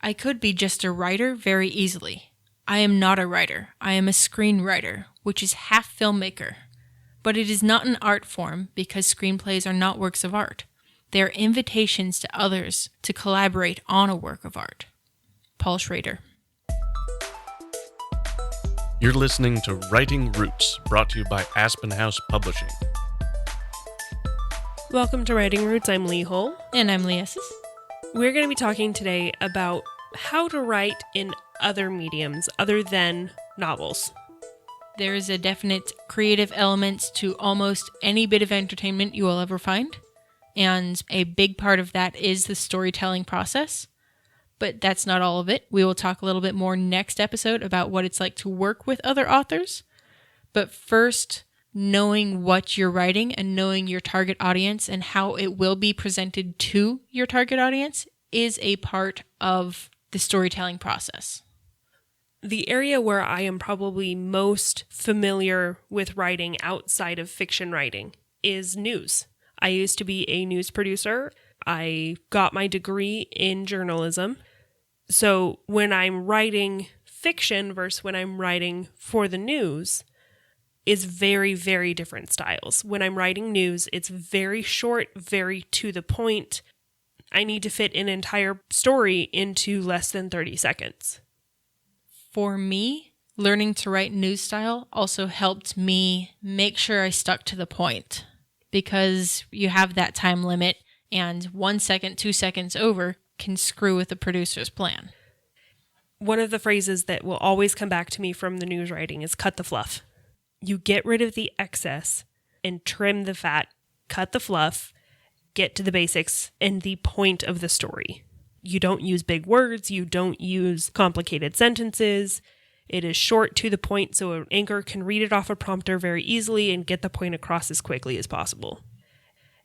I could be just a writer very easily. I am not a writer. I am a screenwriter, which is half filmmaker. But it is not an art form because screenplays are not works of art. They are invitations to others to collaborate on a work of art. Paul Schrader. You're listening to Writing Roots, brought to you by Aspen House Publishing. Welcome to Writing Roots. I'm Leigh Hull. And I'm Leigh Esses. We're going to be talking today about how to write in other mediums other than novels. There is a definite creative element to almost any bit of entertainment you will ever find. And a big part of that is the storytelling process. But that's not all of it. We will talk a little bit more next episode about what it's like to work with other authors. But first, knowing what you're writing and knowing your target audience and how it will be presented to your target audience is a part of the storytelling process. The area where I am probably most familiar with writing outside of fiction writing is news. I used to be a news producer. I got my degree in journalism. So when I'm writing fiction versus when I'm writing for the news is very, very different styles. When I'm writing news, it's very short, very to the point. I need to fit an entire story into less than 30 seconds. For me, learning to write news style also helped me make sure I stuck to the point because you have that time limit and 1 second, 2 seconds over can screw with the producer's plan. One of the phrases that will always come back to me from the news writing is cut the fluff. You get rid of the excess and trim the fat, cut the fluff, get to the basics and the point of the story. You don't use big words. You don't use complicated sentences. It is short to the point so an anchor can read it off a prompter very easily and get the point across as quickly as possible.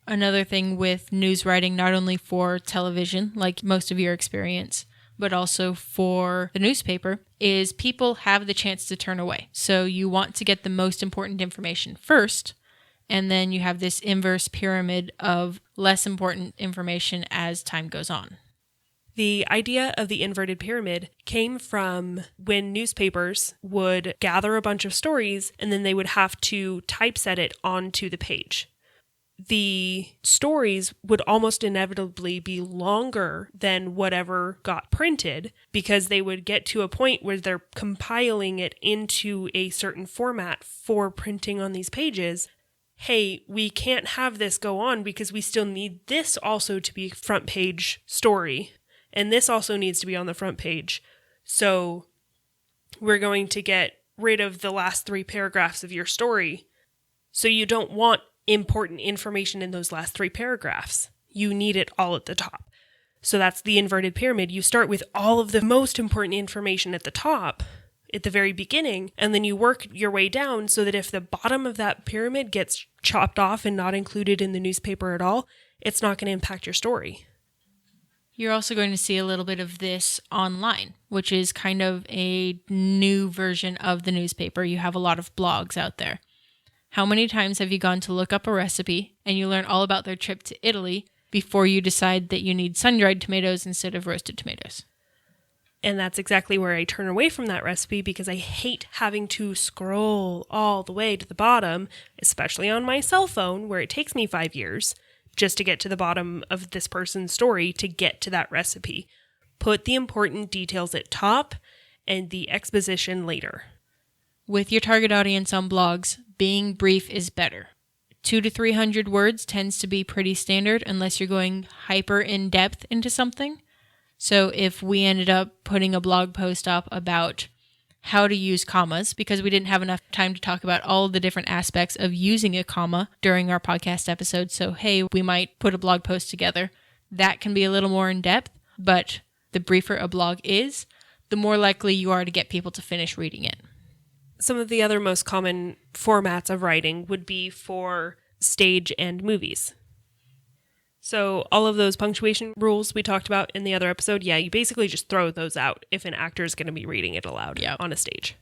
Another thing with news writing, not only for television, like most of your experience, but also for the newspaper, is people have the chance to turn away. So you want to get the most important information first, and then you have this inverse pyramid of less important information as time goes on. The idea of the inverted pyramid came from when newspapers would gather a bunch of stories and then they would have to typeset it onto the page. The stories would almost inevitably be longer than whatever got printed because they would get to a point where they're compiling it into a certain format for printing on these pages. Hey, we can't have this go on because we still need this also to be front page story. And this also needs to be on the front page. So we're going to get rid of the last 3 paragraphs of your story. So you don't want important information in those last 3 paragraphs. You need it all at the top. So that's the inverted pyramid. You start with all of the most important information at the top, at the very beginning, and then you work your way down so that if the bottom of that pyramid gets chopped off and not included in the newspaper at all, it's not going to impact your story. You're also going to see a little bit of this online, which is kind of a new version of the newspaper. You have a lot of blogs out there. How many times have you gone to look up a recipe and you learn all about their trip to Italy before you decide that you need sun-dried tomatoes instead of roasted tomatoes? And that's exactly where I turn away from that recipe because I hate having to scroll all the way to the bottom, especially on my cell phone where it takes me 5 years just to get to the bottom of this person's story to get to that recipe. Put the important details at top and the exposition later. With your target audience on blogs, being brief is better. 200 to 300 words tends to be pretty standard unless you're going hyper in depth into something. So if we ended up putting a blog post up about how to use commas, because we didn't have enough time to talk about all the different aspects of using a comma during our podcast episode, so hey, we might put a blog post together. That can be a little more in depth, but the briefer a blog is, the more likely you are to get people to finish reading it. Some of the other most common formats of writing would be for stage and movies. So all of those punctuation rules we talked about in the other episode, you basically just throw those out if an actor is going to be reading it aloud on a stage.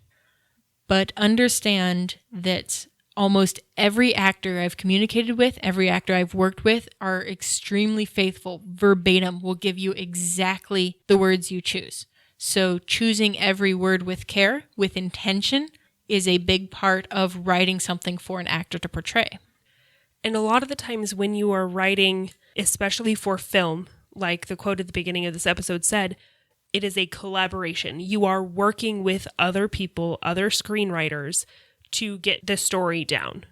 But understand that Almost every actor I've communicated with, every actor I've worked with are extremely faithful. Verbatim will give you exactly the words you choose. So choosing every word with care, with intention, is a big part of writing something for an actor to portray. And a lot of the times when you are writing, especially for film, like the quote at the beginning of this episode said, it is a collaboration. You are working with other people, other screenwriters, to get the story down.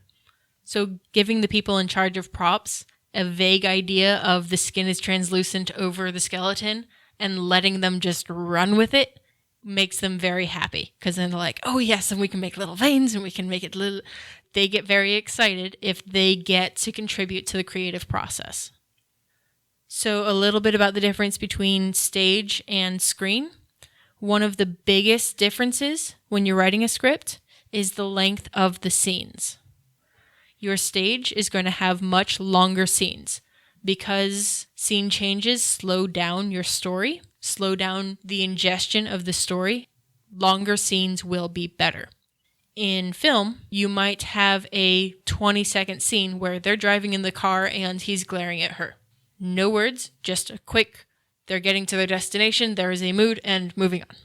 So giving the people in charge of props a vague idea of the skin is translucent over the skeleton and letting them just run with it makes them very happy, because then they're like, oh yes, and we can make little veins and we can make it little. They get very excited if they get to contribute to the creative process. So a little bit about the difference between stage and screen. One of the biggest differences when you're writing a script is the length of the scenes. Your stage is going to have much longer scenes because scene changes slow down your story, slow down the ingestion of the story. Longer scenes will be better. In film, you might have a 20-second scene where they're driving in the car and he's glaring at her. No words, just a quick, they're getting to their destination, there is a mood, and moving on.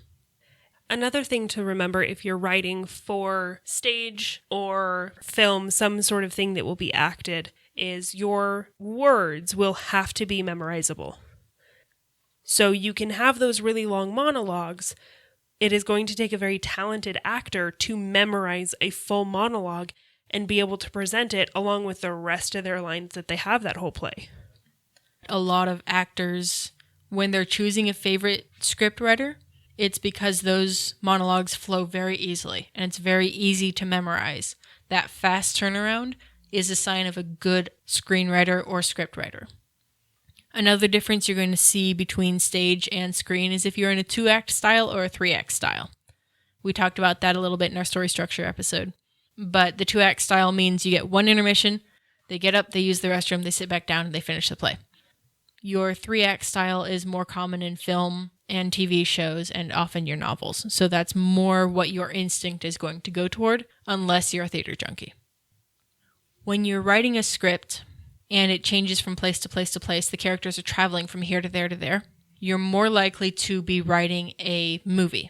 Another thing to remember if you're writing for stage or film, some sort of thing that will be acted, is your words will have to be memorizable. So you can have those really long monologues. It is going to take a very talented actor to memorize a full monologue and be able to present it along with the rest of their lines that they have that whole play. A lot of actors, when they're choosing a favorite scriptwriter, it's because those monologues flow very easily and it's very easy to memorize. That fast turnaround is a sign of a good screenwriter or scriptwriter. Another difference you're going to see between stage and screen is if you're in a 2-act style or a 3-act style. We talked about that a little bit in our story structure episode. But the 2-act style means you get one intermission, they get up, they use the restroom, they sit back down, and they finish the play. Your 3-act style is more common in film and TV shows and often your novels. So that's more what your instinct is going to go toward, unless you're a theater junkie. When you're writing a script and it changes from place to place to place, the characters are traveling from here to there to there, you're more likely to be writing a movie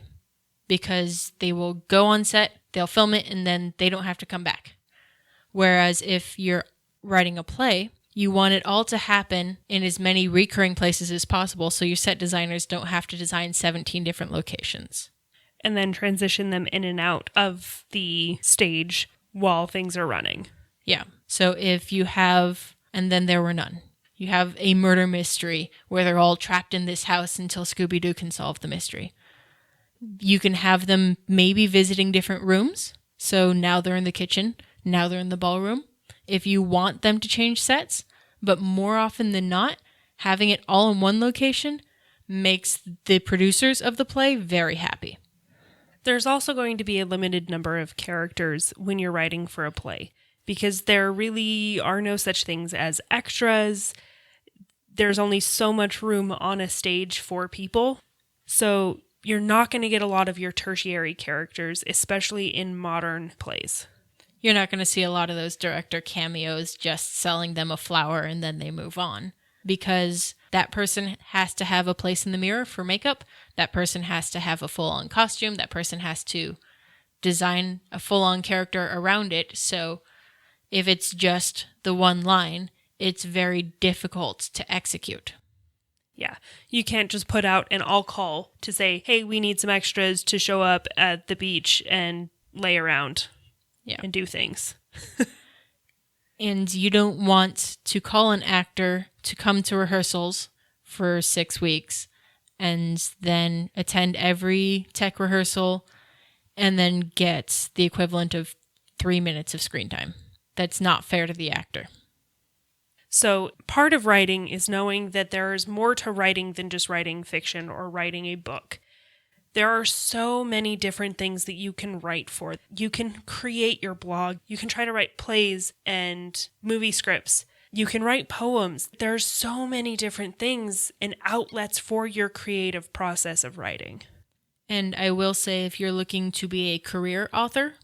because they will go on set, they'll film it, and then they don't have to come back. Whereas if you're writing a play, you want it all to happen in as many recurring places as possible so your set designers don't have to design 17 different locations. And then transition them in and out of the stage while things are running. Yeah. So if you have, and then there were none, you have a murder mystery where they're all trapped in this house until Scooby-Doo can solve the mystery. You can have them maybe visiting different rooms. So now they're in the kitchen, now they're in the ballroom. If you want them to change sets, but more often than not, having it all in one location makes the producers of the play very happy. There's also going to be a limited number of characters when you're writing for a play, because there really are no such things as extras. There's only so much room on a stage for people. So you're not going to get a lot of your tertiary characters, especially in modern plays. You're not going to see a lot of those director cameos just selling them a flower and then they move on. Because that person has to have a place in the mirror for makeup. That person has to have a full-on costume. That person has to design a full-on character around it. So if it's just the one line, it's very difficult to execute. Yeah, you can't just put out an all call to say, hey, we need some extras to show up at the beach and lay around. Yeah. And do things. And you don't want to call an actor to come to rehearsals for 6 weeks and then attend every tech rehearsal and then get the equivalent of 3 minutes of screen time. That's not fair to the actor. So part of writing is knowing that there is more to writing than just writing fiction or writing a book. There are so many different things that you can write for. You can create your blog. You can try to write plays and movie scripts. You can write poems. There are so many different things and outlets for your creative process of writing. And I will say, if you're looking to be a career author,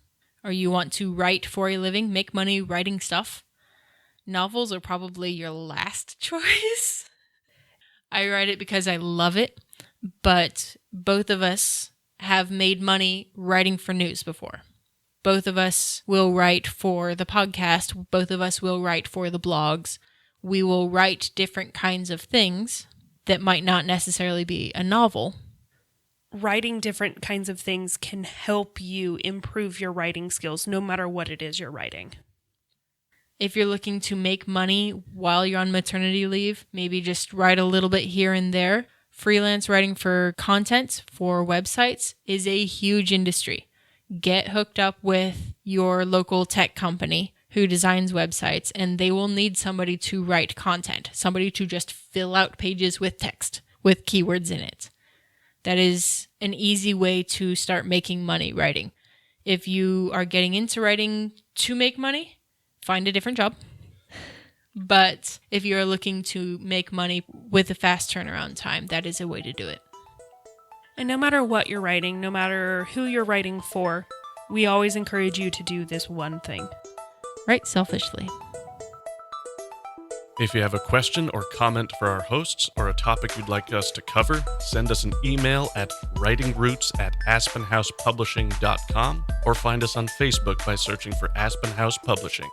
or you want to write for a living, make money writing stuff, novels are probably your last choice. I write it because I love it, but both of us have made money writing for news before. Both of us will write for the podcast. Both of us will write for the blogs. We will write different kinds of things that might not necessarily be a novel. Writing different kinds of things can help you improve your writing skills, no matter what it is you're writing. If you're looking to make money while you're on maternity leave, maybe just write a little bit here and there. Freelance writing for content for websites is a huge industry. Get hooked up with your local tech company who designs websites, and they will need somebody to write content, somebody to just fill out pages with text, with keywords in it. That is an easy way to start making money writing. If you are getting into writing to make money, find a different job. But if you're looking to make money with a fast turnaround time, that is a way to do it. And no matter what you're writing, no matter who you're writing for, we always encourage you to do this one thing. Write selfishly. If you have a question or comment for our hosts or a topic you'd like us to cover, send us an email at writingroots@aspenhousepublishing.com or find us on Facebook by searching for Aspen House Publishing.